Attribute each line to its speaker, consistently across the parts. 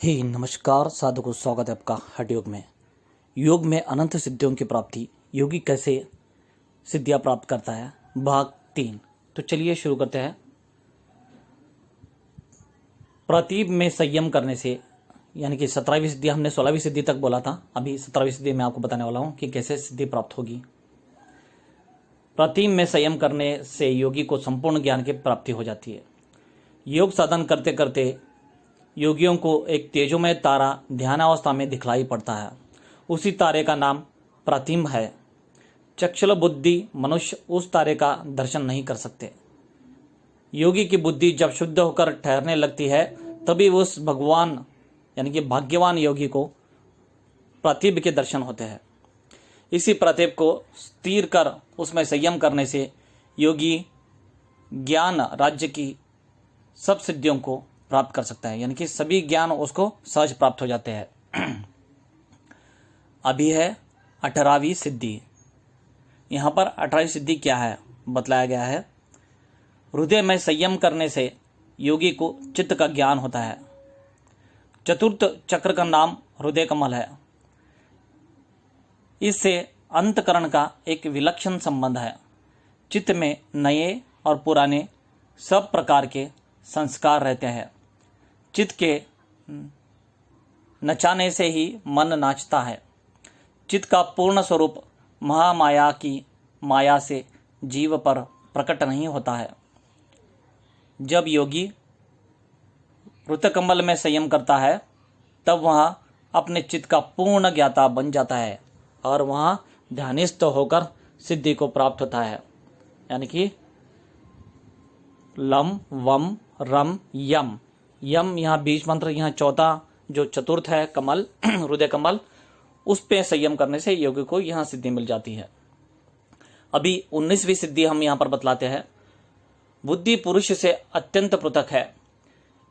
Speaker 1: हे नमस्कार साधकों, स्वागत है आपका हठ योग में। योग में अनंत सिद्धियों की प्राप्ति, योगी कैसे सिद्धियां प्राप्त करता है, भाग 3। तो चलिए शुरू करते हैं। प्रतिब में संयम करने से, यानी कि 17वीं सिद्धि, हमने 16वीं सिद्धि तक बोला था, अभी 17वीं सिद्धि मैं आपको बताने वाला हूं कि कैसे सिद्धि प्राप्त होगी। प्रतिब में संयम करने से योगी को संपूर्ण ज्ञान की प्राप्ति हो जाती है। योग साधन करते करते योगियों को एक तेजोमय तारा ध्यानावस्था में दिखलाई पड़ता है। उसी तारे का नाम प्रतिबिंब है। चक्षुल बुद्धि मनुष्य उस तारे का दर्शन नहीं कर सकते। योगी की बुद्धि जब शुद्ध होकर ठहरने लगती है, तभी उस भगवान यानी कि भाग्यवान योगी को प्रतिबिंब के दर्शन होते हैं। इसी प्रतिबिंब को स्थिर कर उसमें संयम करने से योगी ज्ञान राज्य की सब सिद्धियों को प्राप्त कर सकता है, यानी कि सभी ज्ञान उसको सहज प्राप्त हो जाते हैं। अभी है 18वीं सिद्धि। यहाँ पर 18वीं सिद्धि क्या है बतलाया गया है। हृदय में संयम करने से योगी को चित्त का ज्ञान होता है। चतुर्थ चक्र का नाम हृदय कमल है। इससे अंतकरण का एक विलक्षण संबंध है। चित्त में नए और पुराने सब प्रकार के संस्कार रहते हैं। चित्त के नचाने से ही मन नाचता है। चित्त का पूर्ण स्वरूप महामाया की माया से जीव पर प्रकट नहीं होता है। जब योगी ऋतकमल में संयम करता है, तब वह अपने चित्त का पूर्ण ज्ञाता बन जाता है और वह ध्यानिस्थ होकर सिद्धि को प्राप्त होता है। यानी कि लम वम रम यम, यम यहाँ बीज मंत्र, यहाँ चौथा जो चतुर्थ है कमल हृदय कमल, उस पे संयम करने से योगी को यहाँ सिद्धि मिल जाती है। अभी 19वीं सिद्धि हम यहाँ पर बतलाते हैं। बुद्धि पुरुष से अत्यंत पृथक है।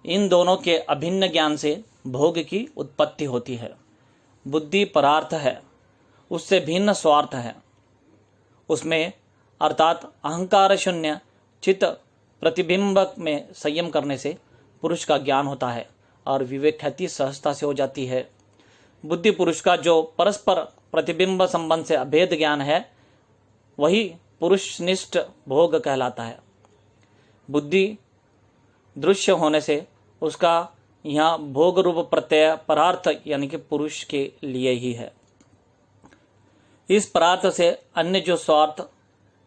Speaker 1: इन दोनों के अभिन्न ज्ञान से भोग की उत्पत्ति होती है। बुद्धि परार्थ है, उससे भिन्न स्वार्थ है। उसमें अर्थात अहंकार शून्य चित्त प्रतिबिंब में संयम करने से पुरुष का ज्ञान होता है और विवेक ख्याति सहजता से हो जाती है। बुद्धि पुरुष का जो परस्पर प्रतिबिंब संबंध से अभेद ज्ञान है, वही पुरुषनिष्ठ भोग कहलाता है। बुद्धि दृश्य होने से उसका यहाँ भोग रूप प्रत्यय परार्थ यानी कि पुरुष के लिए ही है। इस परार्थ से अन्य जो स्वार्थ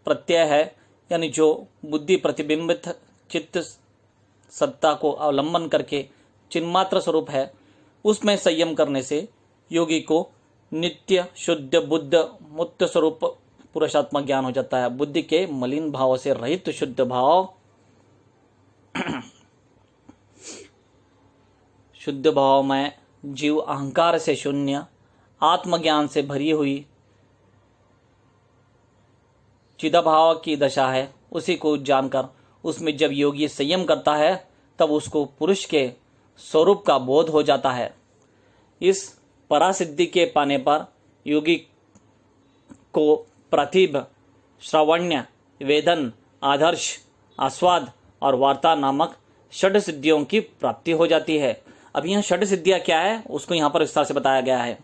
Speaker 1: प्रत्यय है, यानी जो बुद्धि प्रतिबिंबित चित्त सत्ता को अवलंबन करके चिन्मात्र स्वरूप है, उसमें संयम करने से योगी को नित्य शुद्ध बुद्ध मुक्त स्वरूप पुरुषात्मा ज्ञान हो जाता है। बुद्धि के मलिन भाव से रहित शुद्ध भाव शुद्ध भाव में जीव अहंकार से शून्य आत्मज्ञान से भरी हुई चिदाभाव की दशा है। उसी को जानकर उसमें जब योगी संयम करता है, तब उसको पुरुष के स्वरूप का बोध हो जाता है। इस परासिद्धि के पाने पर योगी को प्रतिबिंब, श्रवण्य, वेदन, आदर्श, आस्वाद और वार्ता नामक षड सिद्धियों की प्राप्ति हो जाती है। अब यहाँ षड सिद्धियां क्या है उसको यहाँ पर विस्तार से बताया गया है।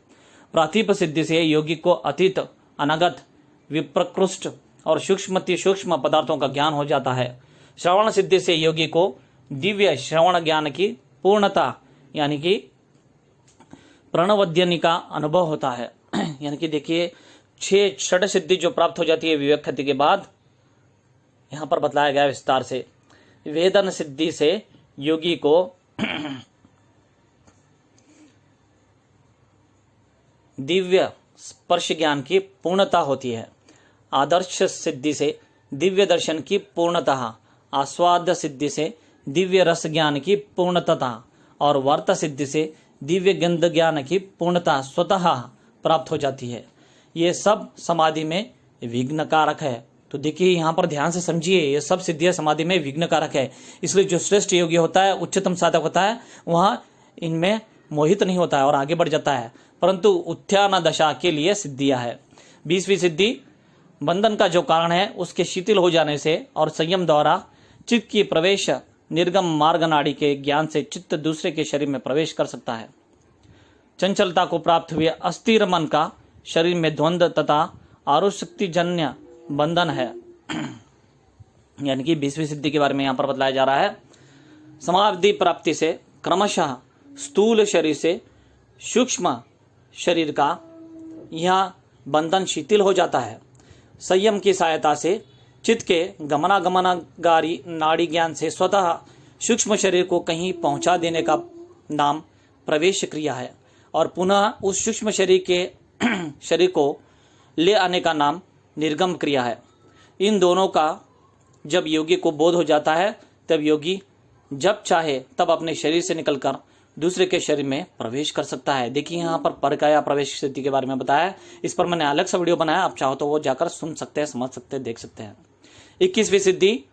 Speaker 1: प्रतिबिंब सिद्धि से योगी को अतीत, अनागत, विप्रकृष्ट और सूक्ष्म पदार्थों का ज्ञान हो जाता है। श्रवण सिद्धि से योगी को दिव्य श्रवण ज्ञान की पूर्णता यानी कि प्रणवध्यनि का अनुभव होता है। यानी कि देखिए 6 षड सिद्धि जो प्राप्त हो जाती है विवेक ख्याति के बाद, यहाँ पर बतलाया गया विस्तार से। वेदन सिद्धि से योगी को दिव्य स्पर्श ज्ञान की पूर्णता होती है। आदर्श सिद्धि से दिव्य दर्शन की पूर्णता, आस्वाद सिद्धि से दिव्य रस ज्ञान की पूर्णता और वार्ता सिद्धि से दिव्य गंध ज्ञान की पूर्णता स्वतः प्राप्त हो जाती है। ये सब समाधि में विघ्न कारक है। तो देखिए यहाँ पर ध्यान से समझिए, ये सब सिद्धियां समाधि में विघ्न कारक है। इसलिए जो श्रेष्ठ योगी होता है, उच्चतम साधक होता है, वहाँ इनमें मोहित नहीं होता है और आगे बढ़ जाता है। परंतु उत्थान दशा के लिए सिद्धियां है। 20वीं सिद्धि बंधन का जो कारण है उसके शिथिल हो जाने से और संयम द्वारा चित्त की प्रवेश निर्गम मार्ग नाड़ी के ज्ञान से चित्त दूसरे के शरीर में प्रवेश कर सकता है। चंचलता को प्राप्त हुए अस्थिर मन का शरीर में द्वंद्व तथा आरुशक्ति जन्य बंधन है। यानी कि 20वीं सिद्धि के बारे में यहाँ पर बतलाया जा रहा है। समाधि प्राप्ति से क्रमशः स्थूल शरीर से सूक्ष्म शरीर का यह बंधन शिथिल हो जाता है। संयम की सहायता से चित्त के गमनागमनकारी नाड़ी ज्ञान से स्वतः सूक्ष्म शरीर को कहीं पहुंचा देने का नाम प्रवेश क्रिया है और पुनः उस सूक्ष्म शरीर को ले आने का नाम निर्गम क्रिया है। इन दोनों का जब योगी को बोध हो जाता है तब योगी जब चाहे तब अपने शरीर से निकलकर दूसरे के शरीर में प्रवेश कर सकता है। देखिए यहाँ पर परकाया प्रवेश स्थिति के बारे में बताया है। इस पर मैंने अलग सा वीडियो बनाया, आप चाहो तो वो जाकर सुन सकते हैं, समझ सकते हैं, देख सकते हैं। 21वीं सिद्धि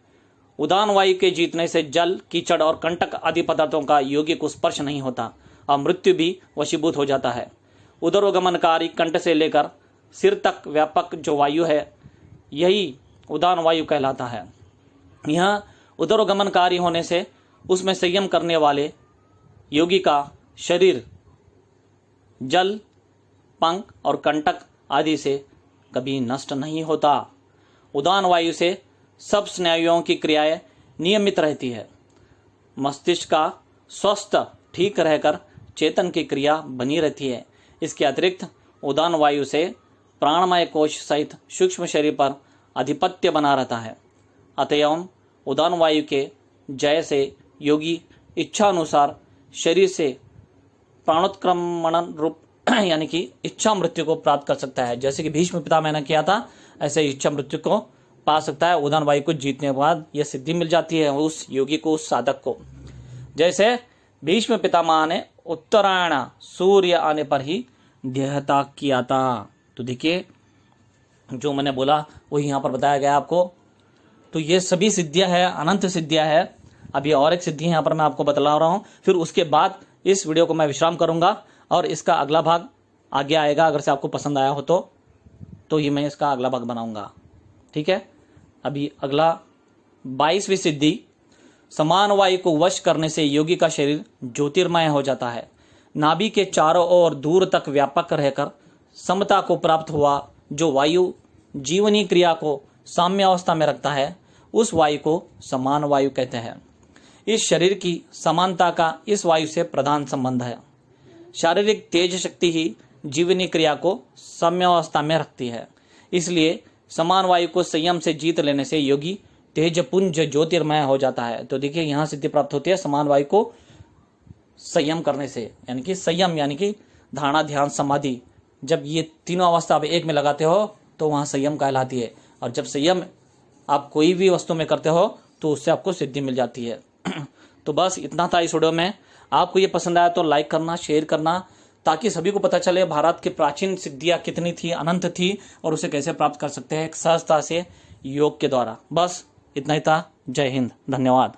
Speaker 1: उदान वायु के जीतने से जल, कीचड़ और कंटक आदि पदार्थों का योगी को स्पर्श नहीं होता और मृत्यु भी वशीभूत हो जाता है। उदरोगमनकारी कंठ से लेकर सिर तक व्यापक जो वायु है यही उदान वायु कहलाता है। यह उदरोगमनकारी होने से उसमें संयम करने वाले योगी का शरीर जल, पंख और कंटक आदि से कभी नष्ट नहीं होता। उदान वायु से सब स्नायुओं की क्रियाएं नियमित रहती है। मस्तिष्क का स्वस्थ ठीक रहकर चेतन की क्रिया बनी रहती है। इसके अतिरिक्त उदान वायु से प्राणमय कोश सहित सूक्ष्म शरीर पर आधिपत्य बना रहता है। अतएव उदान वायु के जय से योगी इच्छा अनुसार शरीर से प्राणोत्क्रमण रूप यानी कि इच्छा मृत्यु को प्राप्त कर सकता है। जैसे कि भीष्म पितामह ने किया था, ऐसे इच्छा मृत्यु को पा सकता है। उदान वायु को जीतने के बाद यह सिद्धि मिल जाती है उस योगी को, उस साधक को। जैसे भीष्म पितामह ने उत्तरायण सूर्य आने पर ही देहत्याग किया था। तो देखिए जो मैंने बोला वही यहाँ पर बताया गया आपको। तो ये सभी सिद्धियां है, अनंत सिद्धियां है। अभी और एक सिद्धि यहाँ पर मैं आपको बतला रहा हूँ। फिर उसके बाद इस वीडियो को मैं विश्राम करूंगा और इसका अगला भाग आगे आएगा। अगर से आपको पसंद आया हो तो ये मैं इसका अगला भाग बनाऊंगा, ठीक है। अभी अगला 22वीं सिद्धि समान वायु को वश करने से योगी का शरीर ज्योतिर्मय हो जाता है। नाभि के चारों ओर दूर तक व्यापक रहकर समता को प्राप्त हुआ जो वायु जीवनी क्रिया को साम्य अवस्था में रखता है उस वायु को समान वायु कहते हैं। इस शरीर की समानता का इस वायु से प्रधान संबंध है। शारीरिक तेज शक्ति ही जीवनी क्रिया को साम्यावस्था में रखती है। इसलिए समान वायु को संयम से जीत लेने से योगी तेजपुंज ज्योतिर्मय हो जाता है। तो देखिए यहाँ सिद्धि प्राप्त होती है समान वायु को संयम करने से, यानी कि संयम यानी कि धारणा, ध्यान, समाधि। जब ये तीनों अवस्था आप एक में लगाते हो तो वहाँ संयम कहलाती है। और जब संयम आप कोई भी वस्तु में करते हो तो उससे आपको सिद्धि मिल जाती है। तो बस इतना था इस वीडियो में। आपको ये पसंद आया तो लाइक करना, शेयर करना, ताकि सभी को पता चले भारत की प्राचीन सिद्धियां कितनी थी, अनंत थी और उसे कैसे प्राप्त कर सकते हैं सहजता से योग के द्वारा। बस इतना ही था। जय हिंद, धन्यवाद।